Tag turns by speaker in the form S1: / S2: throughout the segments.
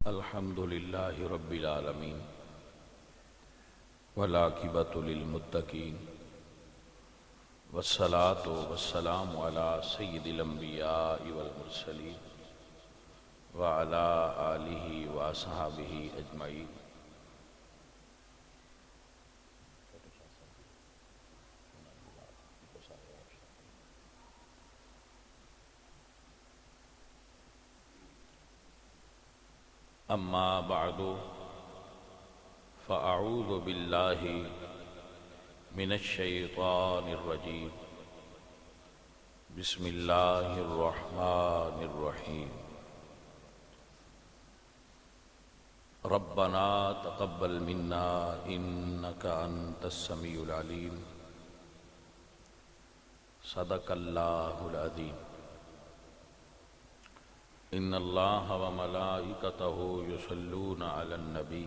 S1: الحمد للہ رب العالمین والعاقبۃ للمتقین والصلاة والسلام علی سید الانبیاء والمرسلین وعلی آلہ واصحابہ اجمعین۔ اما بعد فاعوذ باللہ من الشیطان الرجیم، بسم اللہ الرحمن الرحیم۔ ربنا تقبل منا انک انت السمیع العلیم، صدق اللہ العظیم۔ ان اللہ وملائکتہ یصلون علی النبی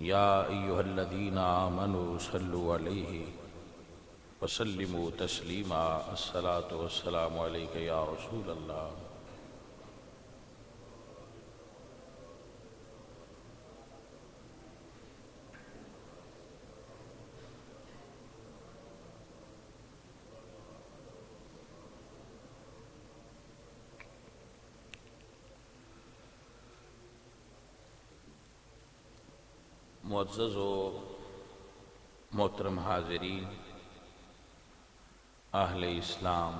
S1: یا ایھا الذین آمنوا صلوا علیہ وسلموا تسلیما۔ الصلاۃ والسلام علیک یا رسول اللہ۔ معزز و محترم حاضرین، اہل اسلام،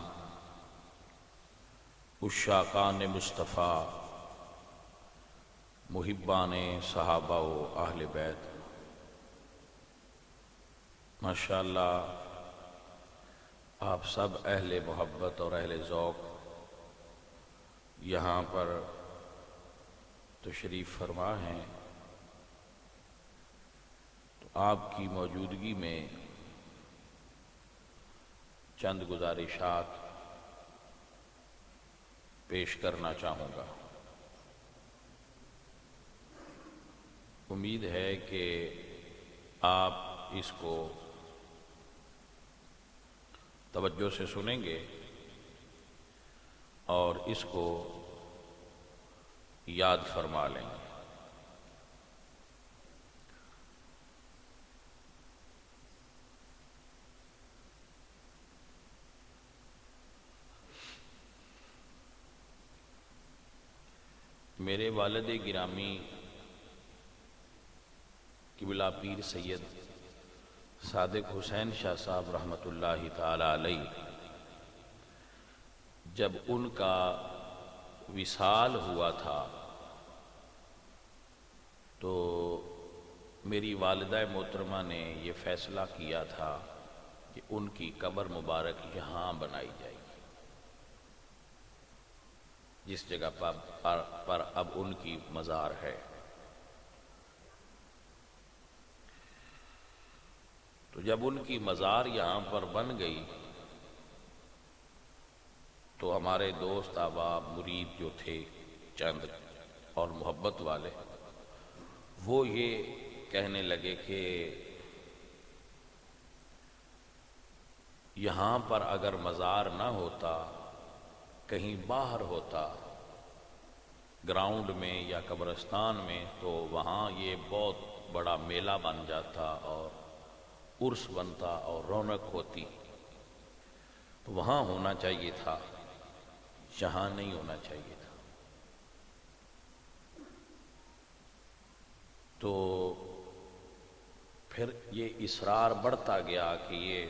S1: عشاقان مصطفیٰ، محبان صحابہ و اہل بیت، ماشاءاللہ آپ سب اہل محبت اور اہل ذوق یہاں پر تشریف فرما ہیں۔ آپ کی موجودگی میں چند گزارشات پیش کرنا چاہوں گا۔ امید ہے کہ آپ اس کو توجہ سے سنیں گے اور اس کو یاد فرما لیں گے۔ میرے والد گرامی قبلہ پیر سید صادق حسین شاہ صاحب رحمۃ اللہ تعالی علیہ، جب ان کا وصال ہوا تھا تو میری والدہ محترمہ نے یہ فیصلہ کیا تھا کہ ان کی قبر مبارک یہاں بنائی جائے گی، جس جگہ پر اب ان کی مزار ہے۔ تو جب ان کی مزار یہاں پر بن گئی تو ہمارے دوست احباب مرید جو تھے چند اور محبت والے، وہ یہ کہنے لگے کہ یہاں پر اگر مزار نہ ہوتا، کہیں باہر ہوتا گراؤنڈ میں یا قبرستان میں، تو وہاں یہ بہت بڑا میلہ بن جاتا اور عرس بنتا اور رونق ہوتی، تو وہاں ہونا چاہیے تھا، یہاں نہیں ہونا چاہیے تھا۔ تو پھر یہ اصرار بڑھتا گیا کہ یہ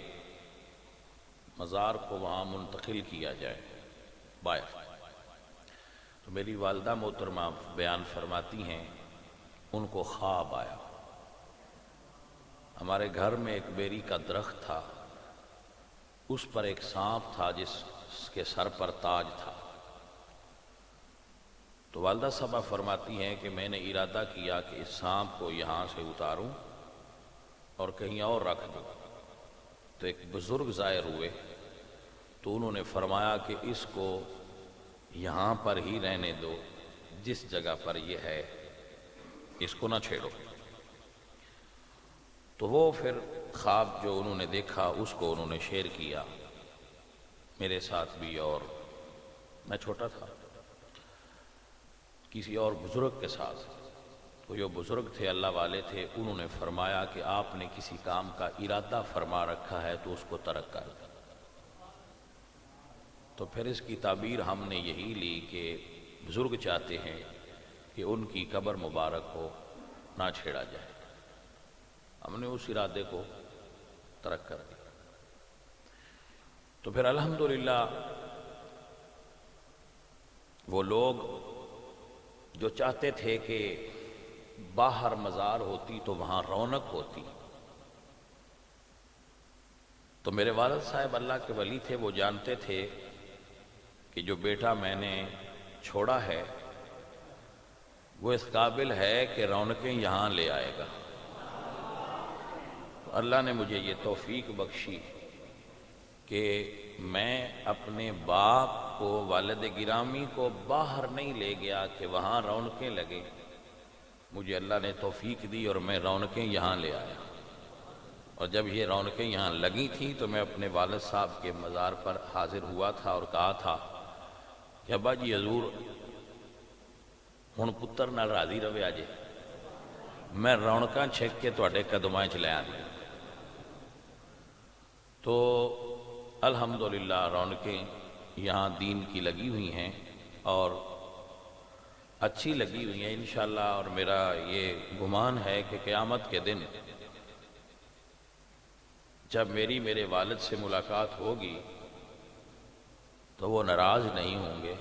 S1: مزار کو وہاں منتقل کیا جائے باہر۔ تو میری والدہ محترمہ بیان فرماتی ہیں، ان کو خواب آیا، ہمارے گھر میں ایک بیری کا درخت تھا، اس پر ایک سانپ تھا جس کے سر پر تاج تھا۔ تو والدہ صاحبہ فرماتی ہیں کہ میں نے ارادہ کیا کہ اس سانپ کو یہاں سے اتاروں اور کہیں اور رکھ دوں۔ تو ایک بزرگ ظاہر ہوئے تو انہوں نے فرمایا کہ اس کو یہاں پر ہی رہنے دو، جس جگہ پر یہ ہے اس کو نہ چھیڑو۔ تو وہ پھر خواب جو انہوں نے دیکھا اس کو انہوں نے شیئر کیا میرے ساتھ بھی، اور میں چھوٹا تھا کسی اور بزرگ کے ساتھ، تو جو بزرگ تھے، اللہ والے تھے، انہوں نے فرمایا کہ آپ نے کسی کام کا ارادہ فرما رکھا ہے تو اس کو ترک کر دیں۔ تو پھر اس کی تعبیر ہم نے یہی لی کہ بزرگ چاہتے ہیں کہ ان کی قبر مبارک کو نہ چھیڑا جائے، ہم نے اس ارادے کو ترک کر دیا۔ تو پھر الحمدللہ وہ لوگ جو چاہتے تھے کہ باہر مزار ہوتی تو وہاں رونق ہوتی، تو میرے والد صاحب اللہ کے ولی تھے، وہ جانتے تھے کہ جو بیٹا میں نے چھوڑا ہے وہ اس قابل ہے کہ رونقیں یہاں لے آئے گا۔ تو اللہ نے مجھے یہ توفیق بخشی کہ میں اپنے باپ کو، والد گرامی کو باہر نہیں لے گیا کہ وہاں رونقیں لگے، مجھے اللہ نے توفیق دی اور میں رونقیں یہاں لے آیا۔ اور جب یہ رونقیں یہاں لگی تھیں تو میں اپنے والد صاحب کے مزار پر حاضر ہوا تھا اور کہا تھا کہ ابا جی حضور ہن پتر نال راضی رہے اجے، میں رونقاں چھک کے تواڈے قدماں وچ لے آندی۔ تو الحمدللہ رونقیں یہاں دین کی لگی ہوئی ہیں اور اچھی لگی ہوئی ہیں انشاءاللہ، اور میرا یہ گمان ہے کہ قیامت کے دن جب میرے والد سے ملاقات ہوگی تو وہ ناراض نہیں ہوں گے،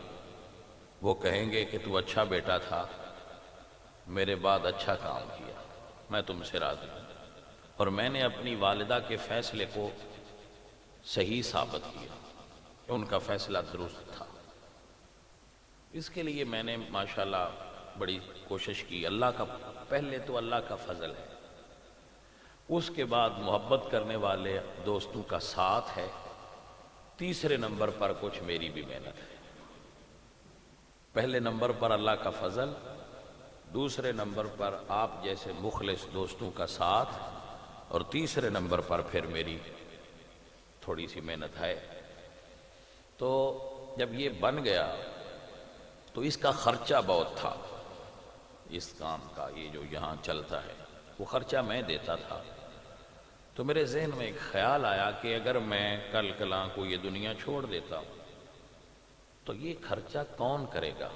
S1: وہ کہیں گے کہ تو اچھا بیٹا تھا، میرے بعد اچھا کام کیا، میں تم سے راضی ہوں، اور میں نے اپنی والدہ کے فیصلے کو صحیح ثابت کیا کہ ان کا فیصلہ درست تھا۔ اس کے لیے میں نے ماشاءاللہ بڑی کوشش کی۔ اللہ کا پہلے تو اللہ کا فضل ہے، اس کے بعد محبت کرنے والے دوستوں کا ساتھ ہے، تیسرے نمبر پر کچھ میری بھی محنت ہے۔ پہلے نمبر پر اللہ کا فضل، دوسرے نمبر پر آپ جیسے مخلص دوستوں کا ساتھ، اور تیسرے نمبر پر پھر میری تھوڑی سی محنت ہے۔ تو جب یہ بن گیا تو اس کا خرچہ بہت تھا، اس کام کا یہ جو یہاں چلتا ہے وہ خرچہ میں دیتا تھا۔ تو میرے ذہن میں ایک خیال آیا کہ اگر میں کل کلاں کو یہ دنیا چھوڑ دیتا ہوں تو یہ خرچہ کون کرے گا؟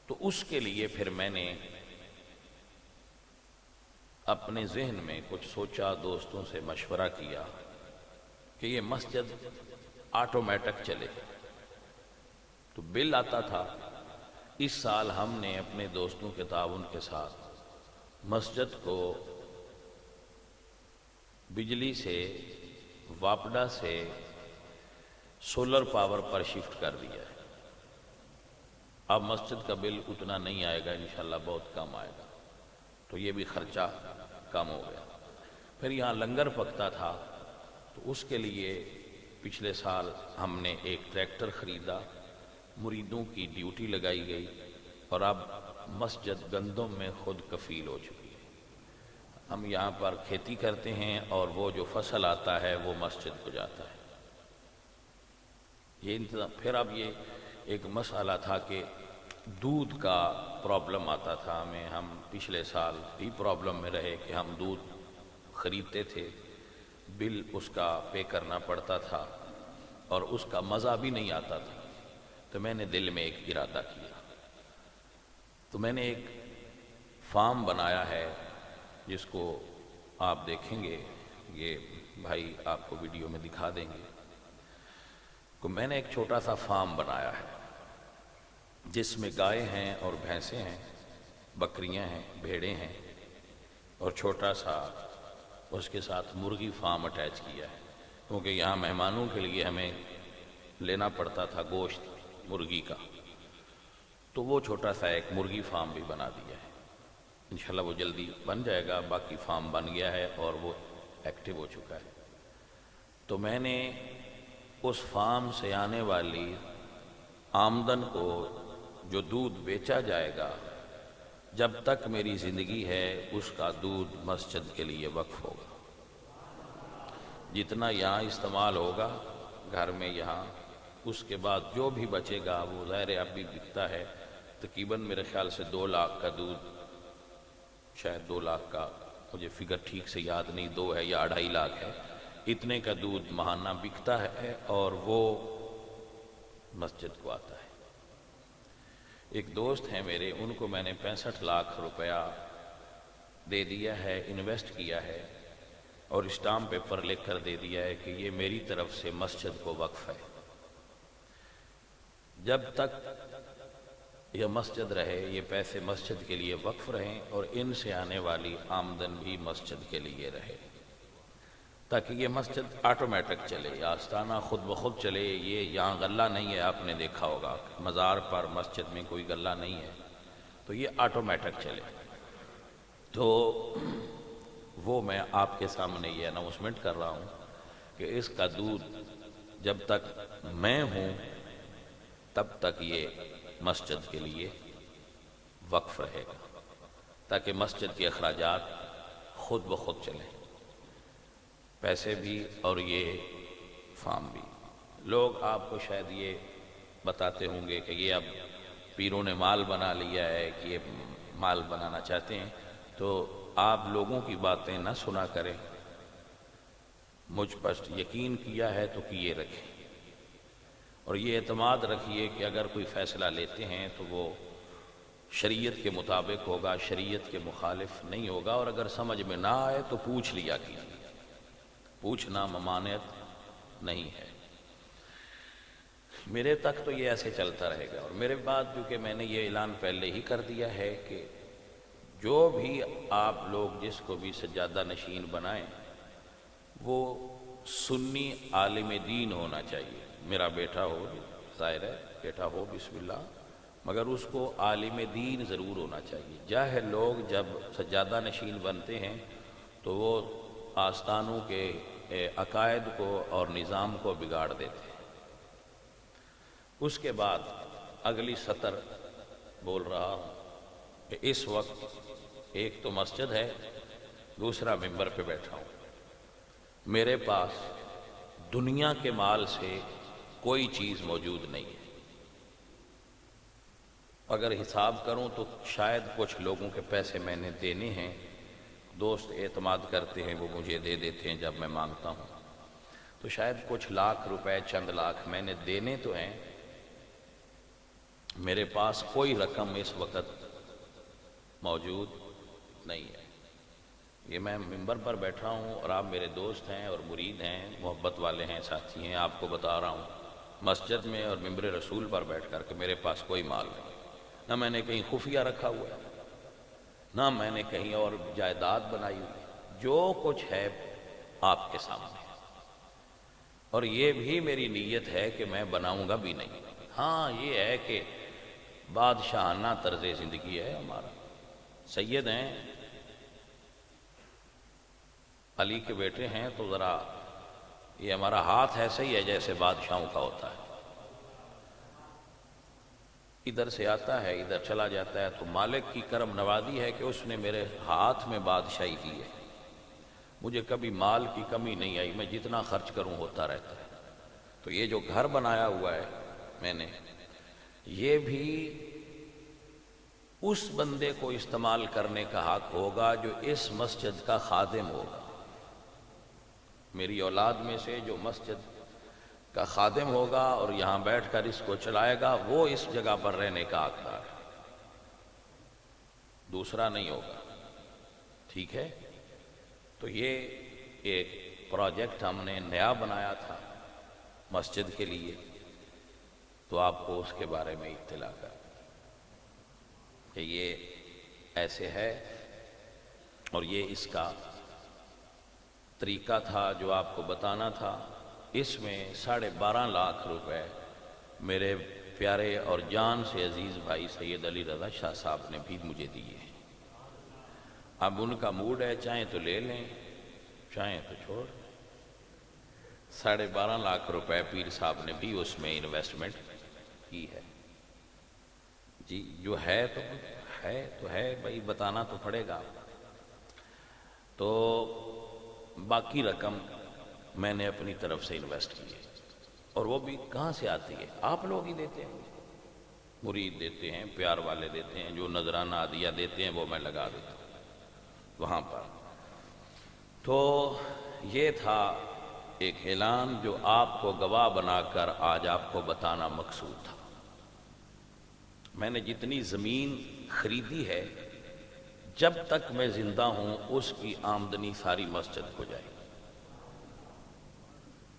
S1: تو اس کے لیے پھر میں نے اپنے ذہن میں کچھ سوچا، دوستوں سے مشورہ کیا کہ یہ مسجد آٹومیٹک چلے، تو بل آتا تھا۔ اس سال ہم نے اپنے دوستوں کے تعاون کے ساتھ مسجد کو بجلی سے، واپڈا سے سولر پاور پر شفٹ کر دیا ہے۔ اب مسجد کا بل اتنا نہیں آئے گا، انشاءاللہ بہت کم آئے گا، تو یہ بھی خرچہ کم ہو گیا۔ پھر یہاں لنگر پکتا تھا، تو اس کے لیے پچھلے سال ہم نے ایک ٹریکٹر خریدا، مریدوں کی ڈیوٹی لگائی گئی، اور اب مسجد گندم میں خود کفیل ہو چکی ہے۔ ہم یہاں پر کھیتی کرتے ہیں اور وہ جو فصل آتا ہے وہ مسجد کو جاتا ہے۔ یہ انتظام۔ پھر اب یہ ایک مسئلہ تھا کہ دودھ کا پرابلم آتا تھا ہمیں، ہم پچھلے سال بھی پرابلم میں رہے کہ ہم دودھ خریدتے تھے، بل اس کا پے کرنا پڑتا تھا اور اس کا مزہ بھی نہیں آتا تھا۔ تو میں نے دل میں ایک ارادہ کیا، تو میں نے ایک فارم بنایا ہے جس کو آپ دیکھیں گے، یہ بھائی آپ کو ویڈیو میں دکھا دیں گے، تو میں نے ایک چھوٹا سا فارم بنایا ہے جس میں گائے ہیں اور بھینسیں ہیں، بکریاں ہیں، بھیڑیں ہیں، اور چھوٹا سا اس کے ساتھ مرغی فارم اٹیچ کیا ہے، کیونکہ یہاں مہمانوں کے لیے ہمیں لینا پڑتا تھا گوشت مرغی کا، تو وہ چھوٹا سا ایک مرغی فارم بھی بنا دیا ہے۔ انشاءاللہ وہ جلدی بن جائے گا، باقی فارم بن گیا ہے اور وہ ایکٹیو ہو چکا ہے۔ تو میں نے اس فارم سے آنے والی آمدن کو، جو دودھ بیچا جائے گا، جب تک میری زندگی ہے اس کا دودھ مسجد کے لیے وقف ہوگا۔ جتنا یہاں استعمال ہوگا گھر میں یہاں، اس کے بعد جو بھی بچے گا وہ ظاہر اب بھی بکتا ہے، تقریباً میرے خیال سے 2 لاکھ کا دودھ، شاید 2 لاکھ کا، مجھے فگر ٹھیک سے یاد نہیں، 2 ہے یا 2.5 لاکھ ہے، اتنے کا دودھ ماہانہ بکتا ہے اور وہ مسجد کو آتا ہے۔ ایک دوست ہیں میرے، ان کو میں نے 65 لاکھ روپیہ دے دیا ہے، انویسٹ کیا ہے، اور اسٹامپ پیپر لکھ کر دے دیا ہے کہ یہ میری طرف سے مسجد کو وقف ہے۔ جب تک یہ مسجد رہے، یہ پیسے مسجد کے لیے وقف رہیں اور ان سے آنے والی آمدن بھی مسجد کے لیے رہے، تاکہ یہ مسجد آٹومیٹک چلے، آستانہ خود بخود چلے۔ یہ یہاں غلہ نہیں ہے، آپ نے دیکھا ہوگا مزار پر مسجد میں کوئی غلہ نہیں ہے، تو یہ آٹومیٹک چلے۔ تو وہ میں آپ کے سامنے یہ اناؤنسمنٹ کر رہا ہوں کہ اس کا دودھ جب تک میں ہوں تب تک یہ مسجد کے لیے وقف رہے گا، تاکہ مسجد کے اخراجات خود بخود چلیں، پیسے بھی اور یہ فارم بھی۔ لوگ آپ کو شاید یہ بتاتے ہوں گے کہ یہ اب پیروں نے مال بنا لیا ہے، کہ یہ مال بنانا چاہتے ہیں، تو آپ لوگوں کی باتیں نہ سنا کریں، مجھ پر یقین کیا ہے تو کیے رکھیں، اور یہ اعتماد رکھیے کہ اگر کوئی فیصلہ لیتے ہیں تو وہ شریعت کے مطابق ہوگا، شریعت کے مخالف نہیں ہوگا، اور اگر سمجھ میں نہ آئے تو پوچھ لیا کیجیے، پوچھنا ممانعت نہیں ہے۔ میرے تک تو یہ ایسے چلتا رہے گا، اور میرے بعد کیونکہ میں نے یہ اعلان پہلے ہی کر دیا ہے کہ جو بھی آپ لوگ جس کو بھی سجادہ نشین بنائیں وہ سنی عالم دین ہونا چاہیے۔ میرا بیٹا ہو، ظاہر ہے بیٹا ہو، بسم اللہ، مگر اس کو عالم دین ضرور ہونا چاہیے۔ جاہل لوگ جب سجادہ نشین بنتے ہیں تو وہ آستانوں کے عقائد کو اور نظام کو بگاڑ دیتے ہیں۔ اس کے بعد اگلی سطر بول رہا ہوں کہ اس وقت ایک تو مسجد ہے، دوسرا ممبر پہ بیٹھا ہوں، میرے پاس دنیا کے مال سے کوئی چیز موجود نہیں ہے۔ اگر حساب کروں تو شاید کچھ لوگوں کے پیسے میں نے دینے ہیں، دوست اعتماد کرتے ہیں، وہ مجھے دے دیتے ہیں جب میں مانگتا ہوں، تو شاید کچھ لاکھ روپے، چند لاکھ میں نے دینے تو ہیں، میرے پاس کوئی رقم اس وقت موجود نہیں ہے۔ یہ میں ممبر پر بیٹھا ہوں اور آپ میرے دوست ہیں اور مرید ہیں، محبت والے ہیں، ساتھی ہیں، آپ کو بتا رہا ہوں مسجد میں اور ممبر رسول پر بیٹھ کر کہ میرے پاس کوئی مال نہیں، نہ میں نے کہیں خفیہ رکھا ہوا ہے، نہ میں نے کہیں اور جائیداد بنائی ہوئی، جو کچھ ہے آپ کے سامنے، اور یہ بھی میری نیت ہے کہ میں بناؤں گا بھی نہیں۔ ہاں یہ ہے کہ بادشاہانہ طرز زندگی ہے ہمارا، سید ہیں، علی کے بیٹے ہیں، تو ذرا یہ ہمارا ہاتھ ایسا ہی ہے جیسے بادشاہوں کا ہوتا ہے، ادھر سے آتا ہے ادھر چلا جاتا ہے، تو مالک کی کرم نوازی ہے کہ اس نے میرے ہاتھ میں بادشاہی دی ہے، مجھے کبھی مال کی کمی نہیں آئی، میں جتنا خرچ کروں ہوتا رہتا ہے۔ تو یہ جو گھر بنایا ہوا ہے میں نے، یہ بھی اس بندے کو استعمال کرنے کا حق ہوگا جو اس مسجد کا خادم ہوگا۔ میری اولاد میں سے جو مسجد کا خادم ہوگا اور یہاں بیٹھ کر اس کو چلائے گا، وہ اس جگہ پر رہنے کا حقدار ہے، دوسرا نہیں ہوگا، ٹھیک ہے؟ تو یہ ایک پروجیکٹ ہم نے نیا بنایا تھا مسجد کے لیے، تو آپ کو اس کے بارے میں اطلاع کر کہ یہ ایسے ہے، اور یہ اس کا طریقہ تھا جو آپ کو بتانا تھا۔ اس میں 12.5 لاکھ روپے میرے پیارے اور جان سے عزیز بھائی سید علی رضا شاہ صاحب نے بھی مجھے دیے ہیں۔ اب ان کا موڈ ہے، چاہیں تو لے لیں چاہیں تو چھوڑ۔ 12.5 لاکھ روپے پیر صاحب نے بھی اس میں انویسٹمنٹ کی ہے۔ جی جو ہے تو ہے بھائی، بتانا تو پڑے گا۔ تو باقی رقم میں نے اپنی طرف سے انویسٹ کی ہے، اور وہ بھی کہاں سے آتی ہے؟ آپ لوگ ہی دیتے ہیں، مرید دیتے ہیں، پیار والے دیتے ہیں، جو نذرانہ عطیہ دیتے ہیں وہ میں لگا دیتا ہوں وہاں پر۔ تو یہ تھا ایک اعلان جو آپ کو گواہ بنا کر آج آپ کو بتانا مقصود تھا۔ میں نے جتنی زمین خریدی ہے، جب تک میں زندہ ہوں اس کی آمدنی ساری مسجد کو جائے گی۔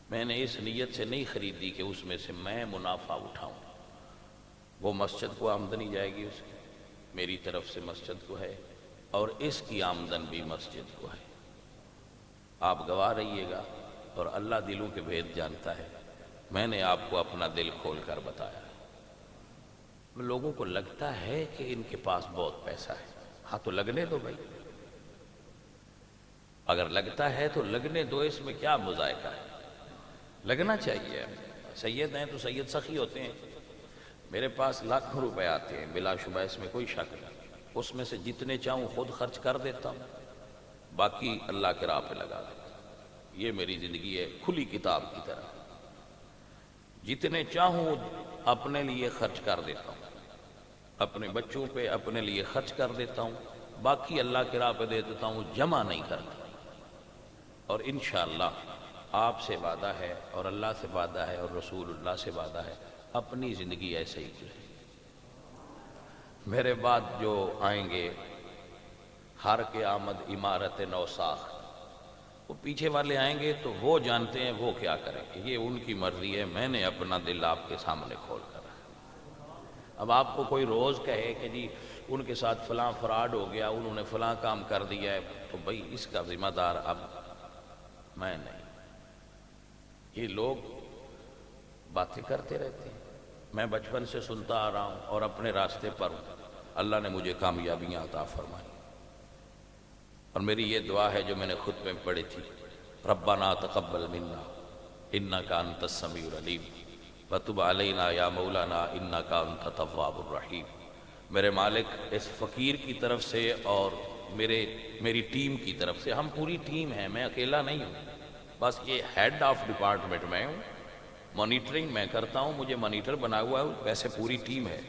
S1: میں نے اس نیت سے نہیں خریدی کہ اس میں سے میں منافع اٹھاؤں، وہ مسجد کو آمدنی جائے گی، اس کی میری طرف سے مسجد کو ہے، اور اس کی آمدن بھی مسجد کو ہے۔ آپ گواہ رہیے گا، اور اللہ دلوں کے بھید جانتا ہے۔ میں نے آپ کو اپنا دل کھول کر بتایا۔ لوگوں کو لگتا ہے کہ ان کے پاس بہت پیسہ ہے، ہاں تو لگنے دو بھائی، اگر لگتا ہے تو لگنے دو، اس میں کیا مذائقہ ہے؟ لگنا چاہیے۔ سید ہیں تو سید سخی ہوتے ہیں۔ میرے پاس لاکھوں روپے آتے ہیں، بلا شبہ اس میں کوئی شک نہیں، اس میں سے جتنے چاہوں خود خرچ کر دیتا ہوں، باقی اللہ کے راہ پہ لگا دیتا ہوں۔ یہ میری زندگی ہے کھلی کتاب کی طرح، جتنے چاہوں اپنے لیے خرچ کر دیتا ہوں، اپنے بچوں پہ اپنے لیے خرچ کر دیتا ہوں، باقی اللہ کے راہ پہ دے دیتا ہوں، جمع نہیں کرتا۔ اور انشاءاللہ آپ سے وعدہ ہے، اور اللہ سے وعدہ ہے، اور رسول اللہ سے وعدہ ہے، اپنی زندگی ایسے ہی گزرے۔ میرے بعد جو آئیں گے، ہر کے آمد عمارت نو ساخت، وہ پیچھے والے آئیں گے تو وہ جانتے ہیں وہ کیا کریں گے، یہ ان کی مرضی ہے۔ میں نے اپنا دل آپ کے سامنے کھول کر رکھا۔ اب آپ کو کوئی روز کہے کہ جی ان کے ساتھ فلاں فراڈ ہو گیا، انہوں نے فلاں کام کر دیا ہے، تو بھئی اس کا ذمہ دار اب میں نہیں۔ یہ لوگ باتیں کرتے رہتے ہیں، میں بچپن سے سنتا آ رہا ہوں اور اپنے راستے پر اللہ نے مجھے کامیابیاں عطا فرمائی۔ اور میری یہ دعا ہے جو میں نے خطبے میں پڑھی تھی، ربنا تقبل منا انک انت السمیع العلیم وتب علینا یا مولانا انک انت التواب الرحیم۔ میرے مالک، اس فقیر کی طرف سے اور میری ٹیم کی طرف سے، ہم پوری ٹیم ہیں، میں اکیلا نہیں ہوں، بس یہ ہیڈ آف ڈپارٹمنٹ میں ہوں، مانیٹرنگ میں کرتا ہوں، مجھے مانیٹر بنا ہوا ہے، ویسے پوری ٹیم ہے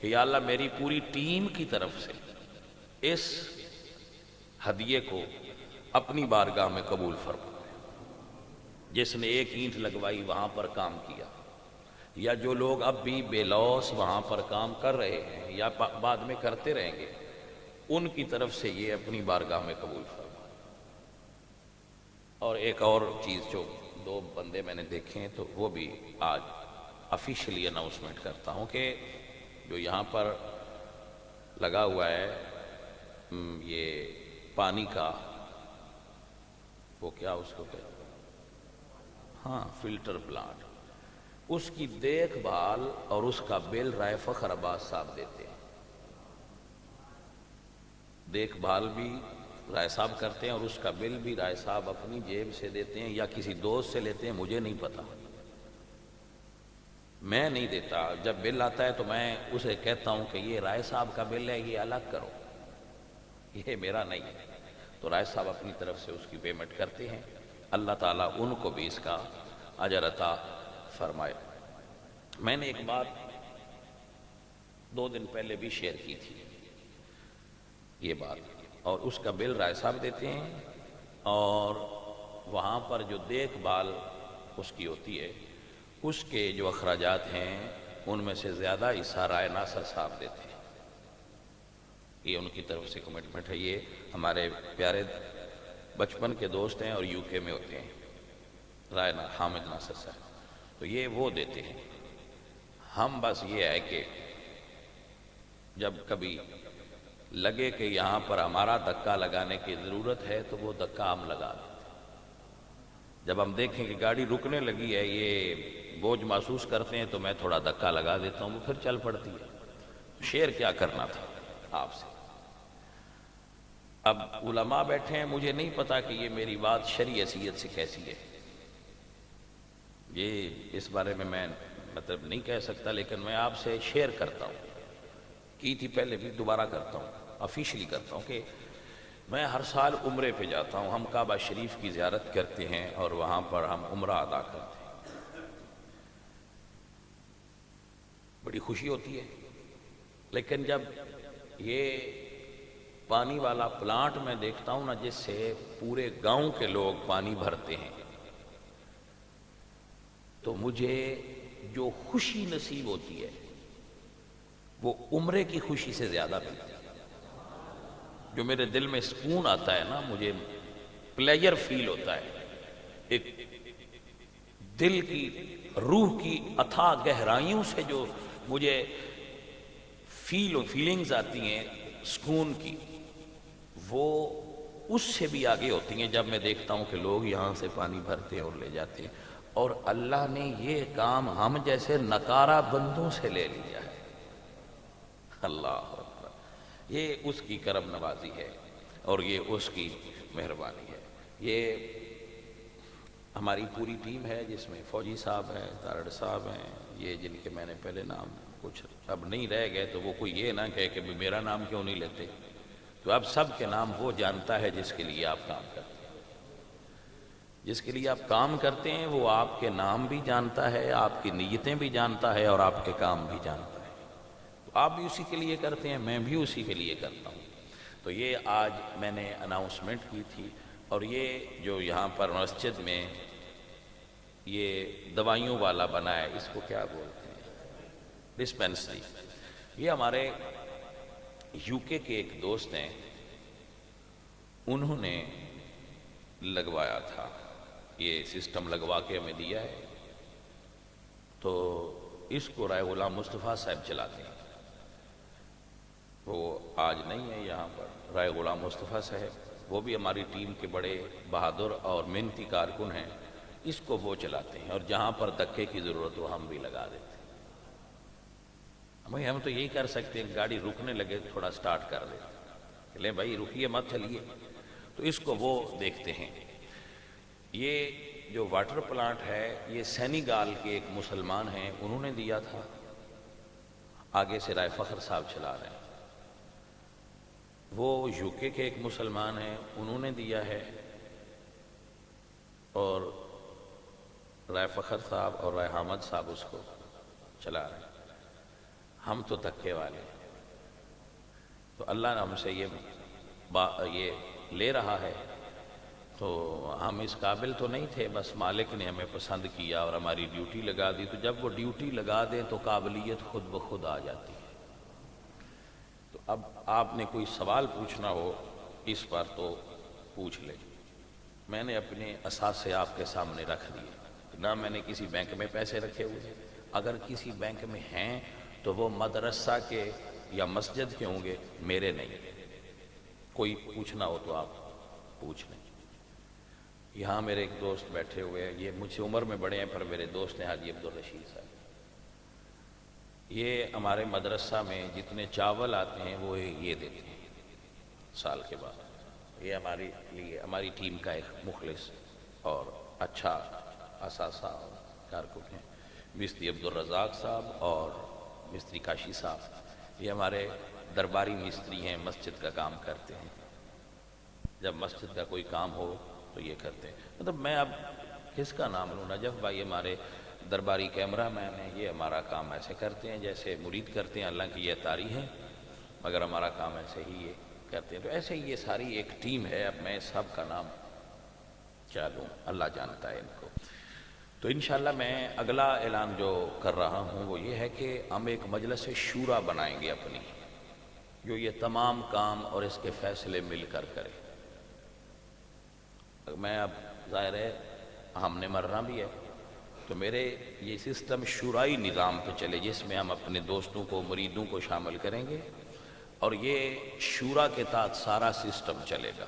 S1: کہ یا اللہ میری پوری ٹیم کی طرف سے اس ہدیے کو اپنی بارگاہ میں قبول فرما۔ جس نے ایک اینٹ لگوائی وہاں پر کام کیا، یا جو لوگ اب بھی بے لوث وہاں پر کام کر رہے ہیں یا بعد میں کرتے رہیں گے، ان کی طرف سے یہ اپنی بارگاہ میں قبول فرما۔ اور ایک اور چیز، جو 2 بندے میں نے دیکھے ہیں تو وہ بھی آج آفیشلی اناؤنسمنٹ کرتا ہوں کہ جو یہاں پر لگا ہوا ہے یہ پانی کا، وہ کیا اس کو کہتے ہیں، ہاں فلٹر پلانٹ، اس کی دیکھ بھال اور اس کا بل رائے فخر عباس صاحب دیتے ہیں۔ دیکھ بھال بھی رائے صاحب کرتے ہیں اور اس کا بل بھی رائے صاحب اپنی جیب سے دیتے ہیں یا کسی دوست سے لیتے ہیں، مجھے نہیں پتا، میں نہیں دیتا۔ جب بل آتا ہے تو میں اسے کہتا ہوں کہ یہ رائے صاحب کا بل ہے، یہ الگ کرو، یہ میرا نہیں ہے۔ تو رائے صاحب اپنی طرف سے اس کی پیمنٹ کرتے ہیں، اللہ تعالیٰ ان کو بھی اس کا اجر عطا فرمائے۔ میں نے ایک بات 2 دن پہلے بھی شیئر کی تھی یہ بات، اور اس کا بل رائے صاحب دیتے ہیں، اور وہاں پر جو دیکھ بھال اس کی ہوتی ہے، اس کے جو اخراجات ہیں ان میں سے زیادہ حصہ رائے ناصر صاحب دیتے ہیں۔ یہ ان کی طرف سے کمٹمنٹ ہے۔ یہ ہمارے پیارے بچپن کے دوست ہیں اور یو کے میں ہوتے ہیں، رائے حامد ناصر صاحب، تو یہ وہ دیتے ہیں۔ ہم بس یہ ہے کہ جب کبھی لگے کہ یہاں پر ہمارا دھکا لگانے کی ضرورت ہے تو وہ دھکا ہم لگا دیتے ہیں۔ جب ہم دیکھیں کہ گاڑی رکنے لگی ہے، یہ بوجھ محسوس کرتے ہیں، تو میں تھوڑا دھکا لگا دیتا ہوں، وہ پھر چل پڑتی ہے۔ شیئر کیا کرنا تھا آپ سے۔ اب علماء بیٹھے ہیں، مجھے نہیں پتا کہ یہ میری بات شرعی حیثیت سے کیسی ہے، یہ اس بارے میں مطلب نہیں کہہ سکتا، لیکن میں آپ سے شیئر کرتا ہوں، کی تھی پہلے بھی، دوبارہ کرتا ہوں، آفیشلی کرتا ہوں کہ میں ہر سال عمرے پہ جاتا ہوں، ہم کعبہ شریف کی زیارت کرتے ہیں اور وہاں پر ہم عمرہ ادا کرتے ہیں، بڑی خوشی ہوتی ہے۔ لیکن جب یہ پانی والا پلانٹ میں دیکھتا ہوں نا، جس سے پورے گاؤں کے لوگ پانی بھرتے ہیں، تو مجھے جو خوشی نصیب ہوتی ہے وہ عمرے کی خوشی سے زیادہ ملتی ہے۔ جو میرے دل میں سکون آتا ہے نا، مجھے پلیجر فیل ہوتا ہے، ایک دل کی روح کی اتھاہ گہرائیوں سے جو مجھے فیلنگز آتی ہیں سکون کی، وہ اس سے بھی آگے ہوتی ہیں جب میں دیکھتا ہوں کہ لوگ یہاں سے پانی بھرتے ہیں اور لے جاتے ہیں، اور اللہ نے یہ کام ہم جیسے نکارہ بندوں سے لے لیا ہے۔ اللہ اکبر، یہ اس کی کرم نوازی ہے اور یہ اس کی مہربانی ہے۔ یہ ہماری پوری ٹیم ہے، جس میں فوجی صاحب ہیں، تارڑ صاحب ہیں، یہ جن کے میں نے پہلے نام کچھ اب نہیں رہ گئے تو وہ کوئی یہ نہ کہے کہ میرا نام کیوں نہیں لیتے، تو اب سب کے نام وہ جانتا ہے جس کے لیے آپ کام کرتے ہیں۔ جس کے لیے آپ کام کرتے ہیں وہ آپ کے نام بھی جانتا ہے، آپ کی نیتیں بھی جانتا ہے، اور آپ کے کام بھی جانتا ہے۔ تو آپ بھی اسی کے لیے کرتے ہیں، میں بھی اسی کے لیے کرتا ہوں۔ تو یہ آج میں نے اناؤنسمنٹ کی تھی، اور یہ جو یہاں پر مسجد میں یہ دوائیوں والا بنا ہے، اس کو کیا بولتے ہیں، ڈسپینسری، یہ ہمارے یو کے ایک دوست ہیں، انہوں نے لگوایا تھا، یہ سسٹم لگوا کے ہمیں دیا ہے۔ تو اس کو رائے غلام مصطفیٰ صاحب چلاتے ہیں، وہ آج نہیں ہے یہاں پر، رائے غلام مصطفیٰ صاحب، وہ بھی ہماری ٹیم کے بڑے بہادر اور محنتی کارکن ہیں، اس کو وہ چلاتے ہیں، اور جہاں پر دھکے کی ضرورت ہو ہم بھی لگا دیتے ہیں۔ ہم تو یہی کر سکتے ہیں، گاڑی رکنے لگے تھوڑا سٹارٹ کر دیتے ہیں کہ لیں بھائی رکیے مت چلیے، تو اس کو وہ دیکھتے ہیں۔ یہ جو واٹر پلانٹ ہے یہ سینیگال کے ایک مسلمان ہیں، انہوں نے دیا تھا، آگے سے رائے فخر صاحب چلا رہے ہیں۔ وہ یو کے ایک مسلمان ہیں، انہوں نے دیا ہے، اور رائے فخر صاحب اور رائے حامد صاحب اس کو چلا رہے ہیں۔ ہم تو دھکے والے ہیں، تو اللہ نے ہم سے یہ لے رہا ہے، تو ہم اس قابل تو نہیں تھے، بس مالک نے ہمیں پسند کیا اور ہماری ڈیوٹی لگا دی۔ تو جب وہ ڈیوٹی لگا دیں تو قابلیت خود بخود آ جاتی ہے۔ تو اب آپ نے کوئی سوال پوچھنا ہو اس پر تو پوچھ لیں۔ میں نے اپنے اثاثے آپ کے سامنے رکھ دیے، نہ میں نے کسی بینک میں پیسے رکھے ہوئے، اگر کسی بینک میں ہیں تو وہ مدرسہ کے یا مسجد کے ہوں گے، میرے نہیں۔ کوئی پوچھنا ہو تو آپ پوچھ لیں۔ یہاں میرے ایک دوست بیٹھے ہوئے ہیں، یہ مجھ سے عمر میں بڑے ہیں پر میرے دوست ہیں، حاجی عبدالرشید صاحب۔ یہ ہمارے مدرسہ میں جتنے چاول آتے ہیں وہ یہ دیتے ہیں سال کے بعد۔ یہ ہماری ٹیم کا ایک مخلص اور اچھا اثاثہ اور کارکن ہیں، مستری عبدالرزاق صاحب اور مستری کاشی صاحب۔ یہ ہمارے درباری مستری ہیں، مسجد کا کام کرتے ہیں، جب مسجد کا کوئی کام ہو تو یہ کرتے ہیں۔ مطلب میں اب کس کا نام لوں، نجف بھائی ہمارے درباری کیمرہ مین ہیں، یہ ہمارا کام ایسے کرتے ہیں جیسے مرید کرتے ہیں، اللہ کی یہ طاری ہے، مگر ہمارا کام ایسے ہی یہ کرتے ہیں۔ تو ایسے ہی یہ ساری ایک ٹیم ہے، اب میں سب کا نام کیا لوں، اللہ جانتا ہے ان کو۔ تو انشاءاللہ میں اگلا اعلان جو کر رہا ہوں وہ یہ ہے کہ ہم ایک مجلس شورا بنائیں گے اپنی، جو یہ تمام کام اور اس کے فیصلے مل کر کرے۔ میں اب ظاہر ہے ہم نے مرنا بھی ہے، تو میرے یہ سسٹم شورائی نظام پہ چلے، جس میں ہم اپنے دوستوں کو، مریدوں کو شامل کریں گے، اور یہ شورا کے تحت سارا سسٹم چلے گا۔